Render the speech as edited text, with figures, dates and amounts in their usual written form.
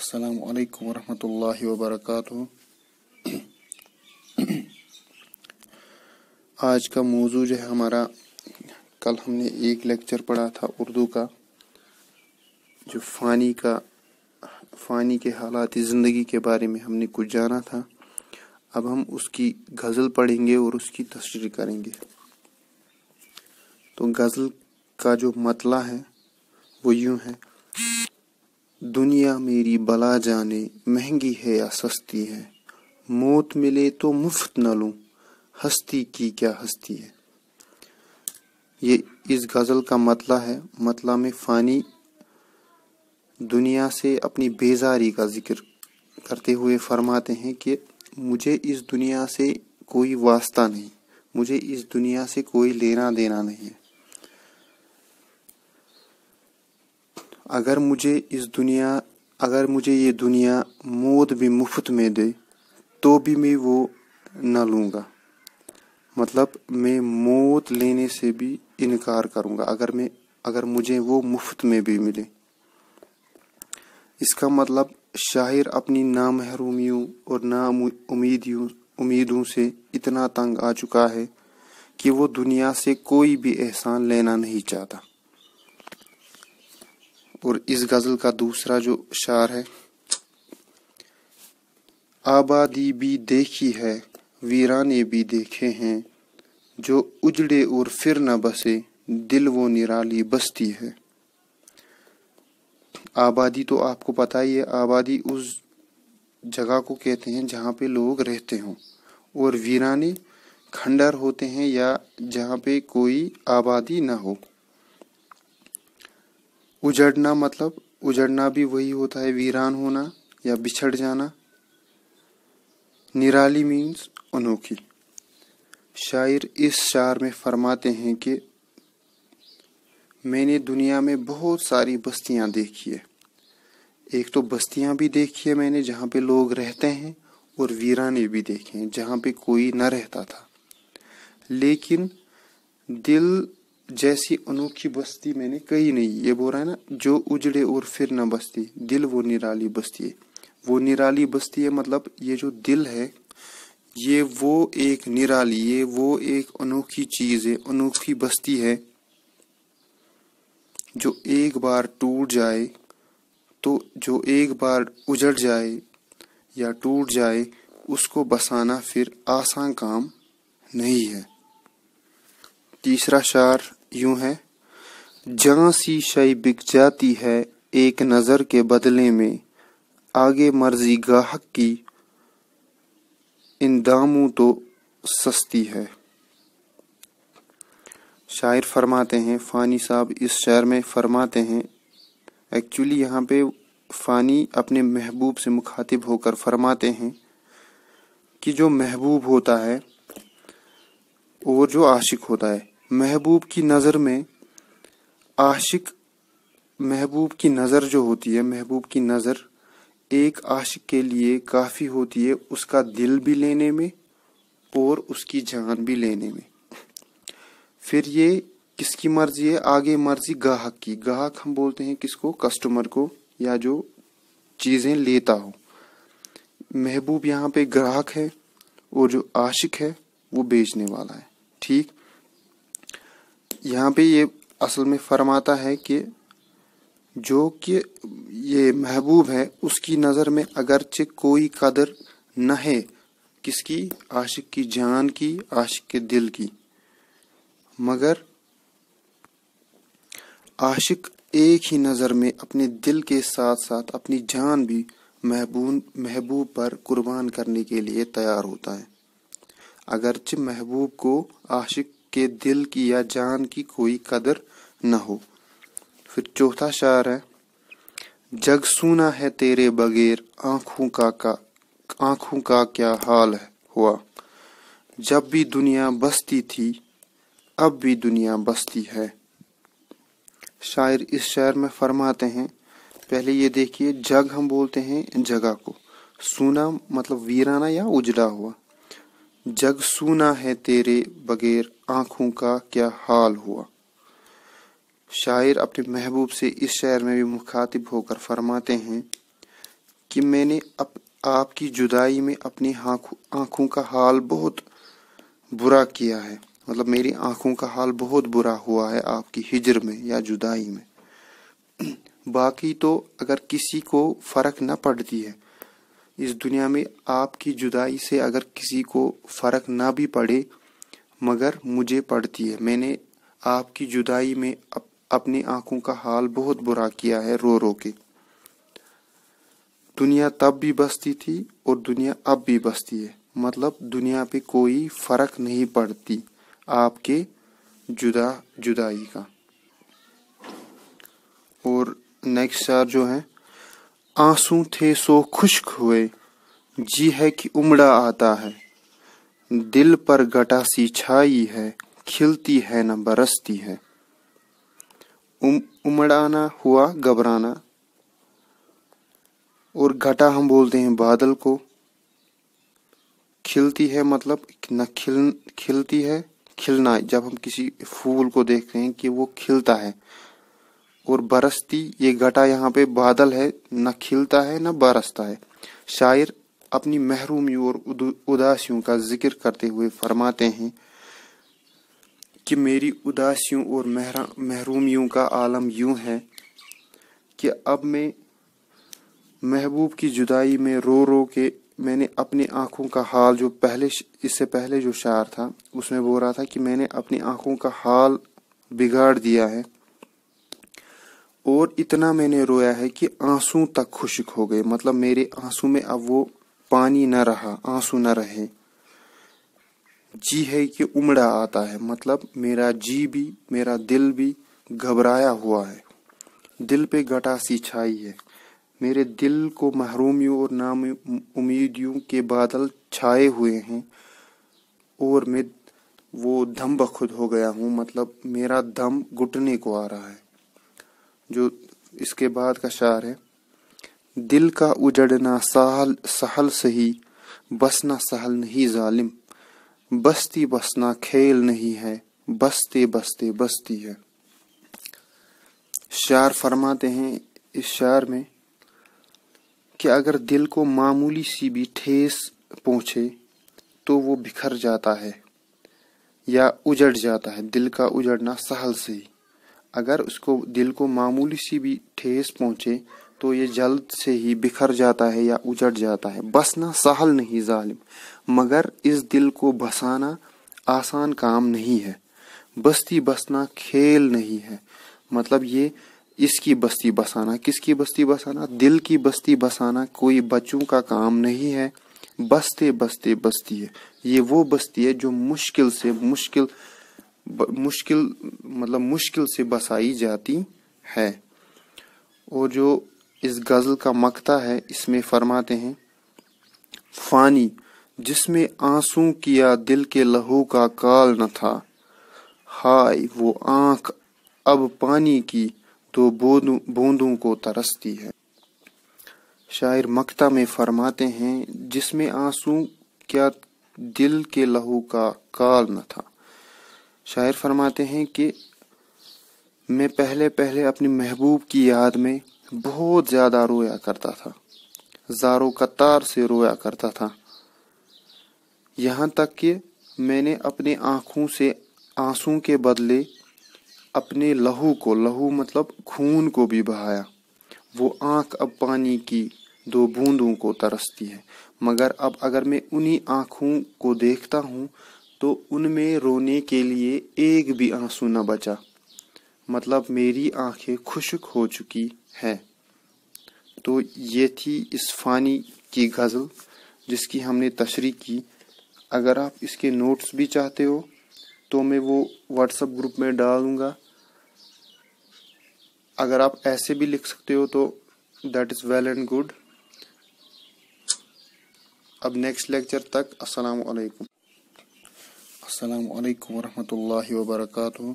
अस्सलाम वालेकुम वरहमतुल्लाहि वबरकातुहू। आज का मौजू जो है हमारा, कल हमने एक लेक्चर पढ़ा था उर्दू का, जो फ़ानी के हालात ज़िंदगी के बारे में हमने कुछ जाना था। अब हम उसकी गज़ल पढ़ेंगे और उसकी तशरीह करेंगे। तो गज़ल का जो मतला है वो यूँ है: दुनिया मेरी बला जाने महंगी है या सस्ती है, मौत मिले तो मुफ्त न लूं, हस्ती की क्या हस्ती है। ये इस गज़ल का मतला है। मतला में फ़ानी दुनिया से अपनी बेजारी का जिक्र करते हुए फरमाते हैं कि मुझे इस दुनिया से कोई वास्ता नहीं, मुझे इस दुनिया से कोई लेना देना नहीं है। अगर मुझे ये दुनिया मौत भी मुफ्त में दे तो भी मैं वो न लूँगा। मतलब मैं मौत लेने से भी इनकार करूँगा अगर मुझे वो मुफ्त में भी मिले। इसका मतलब शायर अपनी नामहरूमियों और उम्मीदों से इतना तंग आ चुका है कि वो दुनिया से कोई भी एहसान लेना नहीं चाहता। और इस गज़ल का दूसरा जो शार है: आबादी भी देखी है, वीराने भी देखे हैं, जो उजड़े और फिर न बसे, दिल वो निराली बस्ती है। आबादी तो आपको पता ही है, आबादी उस जगह को कहते हैं जहाँ पे लोग रहते हों, और वीराने खंडर होते हैं या जहाँ पे कोई आबादी ना हो। उजड़ना मतलब उजड़ना भी वही होता है, वीरान होना या बिछड़ जाना। निराली मीन्स अनोखी। शायर इस शार में फरमाते हैं कि मैंने दुनिया में बहुत सारी बस्तियां देखी है। एक तो बस्तियां भी देखी है मैंने जहाँ पे लोग रहते हैं, और वीराने भी देखे हैं जहाँ पे कोई न रहता था। लेकिन दिल जैसी अनोखी बस्ती मैंने कहीं नहीं। ये बोल रहा है ना, जो उजड़े और फिर न बसती, दिल वो निराली बस्ती है। वो निराली बस्ती है मतलब ये जो दिल है ये वो एक निराली, ये वो एक अनोखी चीज है, अनोखी बस्ती है जो एक बार टूट जाए, तो जो एक बार उजड़ जाए या टूट जाए उसको बसाना फिर आसान काम नहीं है। तीसरा शार यूं है: जहाँ सी शय बिक जाती है एक नजर के बदले में, आगे मर्जी गाहक की इन दामों तो सस्ती है। शायर फरमाते हैं, फ़ानी साहब इस शायर में फरमाते हैं, एक्चुअली यहाँ पे फ़ानी अपने महबूब से मुखातिब होकर फरमाते हैं कि जो महबूब होता है और जो आशिक होता है, महबूब की नज़र में महबूब की नज़र जो होती है, महबूब की नज़र एक आशिक के लिए काफ़ी होती है, उसका दिल भी लेने में और उसकी जान भी लेने में। फिर ये किसकी मर्जी है? आगे मर्जी गाहक की। गाहक हम बोलते हैं किसको? कस्टमर को, या जो चीज़ें लेता हो। महबूब यहाँ पे ग्राहक है और जो आशिक है वो बेचने वाला है। ठीक, यहाँ पे ये असल में फरमाता है कि जो कि ये महबूब है उसकी नज़र में अगरचे कोई कदर न है, किसकी? आशिक की जान की, आशिक के दिल की, मगर आशिक एक ही नज़र में अपने दिल के साथ साथ अपनी जान भी महबूब पर कुर्बान करने के लिए तैयार होता है, अगरचे महबूब को आशिक के दिल की या जान की कोई कदर न हो। फिर चौथा शायर है: जग सूना है तेरे बगैर, आँखों का क्या हाल हुआ, जब भी दुनिया बसती थी अब भी दुनिया बसती है। शायर इस शायर में फरमाते हैं, पहले ये देखिए, जग हम बोलते हैं जगह को, सूना मतलब वीराना या उजड़ा हुआ। जग सूना है तेरे बगैर, आँखों का क्या हाल हुआ। शायर अपने महबूब से इस शायर में भी मुखातिब होकर फरमाते हैं کہ میں نے آپ کی جدائی میں اپنی آنکھوں کا حال بہت برا کیا ہے، مطلب میری آنکھوں کا حال بہت برا ہوا ہے آپ کی ہجر میں یا جدائی میں۔ باقی تو اگر کسی کو فرق نہ پڑتی ہے اس دنیا میں، آپ کی جدائی سے اگر کسی کو فرق نہ بھی پڑے مگر مجھے پڑتی ہے۔ میں نے آپ کی جدائی میں اپنی آنکھوں کا حال بہت برا کیا ہے رو رو کے۔ دنیا تب بھی بستی تھی اور دنیا اب بھی بستی ہے، مطلب دنیا پہ کوئی فرق نہیں پڑتی آپ کے جدائی کا۔ اور نیکسٹ شعر جو ہے، آنسو تھے سو خشک ہوئے، جی ہے کہ امڑا آتا ہے، دل پر گٹا سی چھائی ہے، کھلتی ہے نہ برستی ہے۔ امڑانا ہوا گھبرانا، اور گھٹا ہم بولتے ہیں بادل کو، کھلتی ہے مطلب نہ کھلتی ہے، کھلنا جب ہم کسی پھول کو دیکھتے ہیں کہ وہ کھلتا ہے، اور برستی یہ گھٹا یہاں پہ بادل ہے، نہ کھلتا ہے نہ برستا ہے۔ شاعر اپنی محرومیوں اور اداسیوں کا ذکر کرتے ہوئے فرماتے ہیں کہ میری اداسیوں اور محرومیوں کا عالم یوں ہے کہ اب میں محبوب کی جدائی میں رو رو کے میں نے اپنی آنکھوں کا حال، جو اس سے پہلے جو شعر تھا اس میں بول رہا تھا کہ میں نے اپنی آنکھوں کا حال بگاڑ دیا ہے، اور اتنا میں نے رویا ہے کہ آنسو تک خشک ہو گئے، مطلب میرے آنسو میں اب وہ پانی نہ رہا، آنسو نہ رہے۔ جی ہے کہ امڑا آتا ہے، مطلب میرا جی بھی میرا دل بھی گھبرایا ہوا ہے، دل پہ گٹا سی چھائی ہے، میرے دل کو محرومیوں اور نام امیدیوں کے بادل چھائے ہوئے ہیں، اور میں وہ دم بخود ہو گیا ہوں، مطلب میرا دم گھٹنے کو آ رہا ہے۔ جو اس کے بعد کا شعر ہے، دل کا اجڑنا سہل سہی، بسنا سہل نہیں ظالم، بستی بسنا کھیل نہیں ہے، بستے بستے بستی ہے۔ شاعر فرماتے ہیں اس شعر میں کہ اگر دل کو معمولی سی بھی ٹھیس پہنچے تو وہ بکھر جاتا ہے یا اجڑ جاتا ہے۔ دل کا اجڑنا سہل سے ہی، اگر اس کو دل کو معمولی سی بھی ٹھیس پہنچے تو یہ جلد سے ہی بکھر جاتا ہے یا اجڑ جاتا ہے۔ بسنا سہل نہیں ظالم، مگر اس دل کو بسانا آسان کام نہیں ہے۔ بستی بسنا کھیل نہیں ہے، مطلب یہ اس کی بستی بسانا، کس کی بستی بسانا؟ دل کی بستی بسانا کوئی بچوں کا کام نہیں ہے، بستے بستے بستی ہے۔ یہ وہ بستی ہے جو مشکل سے بسائی جاتی ہے۔ اور جو اس غزل کا مقطع ہے اس میں فرماتے ہیں، فانی جس میں آنسوں کیا دل کے لہو کا کال نہ تھا، ہائے وہ آنکھ اب پانی کی دو بوندوں کو ترستی ہے۔ شاعر مقطع میں فرماتے ہیں جس میں آنسوں کیا دل کے لہو کا کال نہ تھا۔ شاعر فرماتے ہیں کہ میں پہلے اپنی محبوب کی یاد میں بہت زیادہ رویا کرتا تھا، زارو قطار سے رویا کرتا تھا، یہاں تک کہ میں نے اپنی آنکھوں سے آنسوں کے بدلے اپنے لہو مطلب خون کو بھی بہایا۔ وہ آنکھ اب پانی کی دو بوندوں کو ترستی ہے، مگر اب اگر میں انہی آنکھوں کو دیکھتا ہوں تو ان میں رونے کے لیے ایک بھی آنسو نہ بچا، مطلب میری آنکھیں خشک ہو چکی ہیں۔ تو یہ تھی اس فانی کی غزل جس کی ہم نے تشریح کی۔ اگر آپ اس کے نوٹس بھی چاہتے ہو تو میں وہ واٹس ایپ گروپ میں ڈالوں گا، اگر آپ ایسے بھی لکھ سکتے ہو تو that is well and good. اب نیکسٹ لیکچر تک السلام علیکم ورحمۃ اللہ وبرکاتہ۔